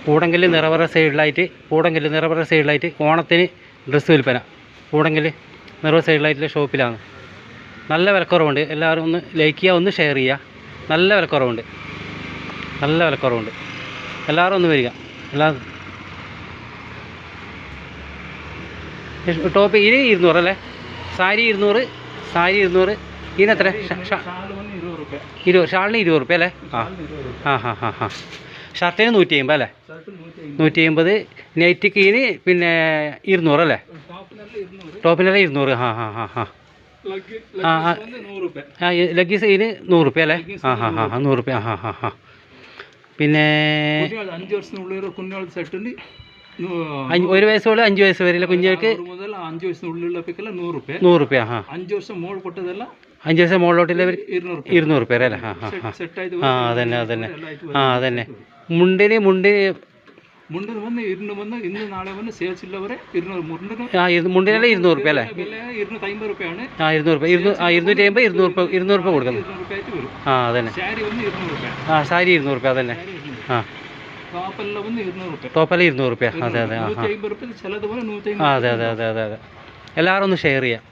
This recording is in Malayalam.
കൂടങ്കല് നിറവറ സൈഡിലായിട്ട് ഓണത്തിന് ഡ്രസ്സ് വിൽപ്പന. കൂടങ്കല് നിറവറ സൈഡിലായിട്ടുള്ള ഷോപ്പിലാണ്. നല്ല വിലക്കുറവുണ്ട്. എല്ലാവരും ഒന്ന് ലൈക്ക് ചെയ്യുക, ഒന്ന് ഷെയർ ചെയ്യുക. നല്ല വിലക്കുറവുണ്ട്. എല്ലാവരും ഒന്ന് വരിക. എല്ലാവരും ടോപ്പ് ഇതിന് 200 അല്ലേ? സാരി 200 ഇതിനെത്ര? ഷാളിന് 20 റുപ്യ അല്ലേ? ആ. ഷർട്ടിന് 150 അല്ലേ? 150. നൈറ്റിക്ക് ഇതിന് പിന്നെ 200 അല്ലേ? ടോപ്പിനെല്ലാം 200. ലഗീസ് ഇതിന് 100 റുപ്യ അല്ലേ? 100 റുപ്യ. പിന്നെ 1 വയസ്സ് മുതൽ 5 വയസ്സ് വരെയുള്ള കുഞ്ഞുങ്ങൾക്ക് 100 റുപ്യ. 5 വയസ്സ് മുകളിലോട്ടുള്ളവർ 200 റുപ്യ അല്ലേ? അതന്നെ. മുണ്ടിന് മുണ്ടിനെല്ലാം 200 റുപ്യ അല്ലേ? 250 റുപ്യ. 250 കൊടുക്കുന്നു. അതന്നെ. സാരി 200 റുപ്യ. അതന്നെ. ടോപ്പെല്ലാം 200 റുപ്യ. അതെ. അതെ. എല്ലാവരും ഒന്ന് ഷെയർ ചെയ്യാം.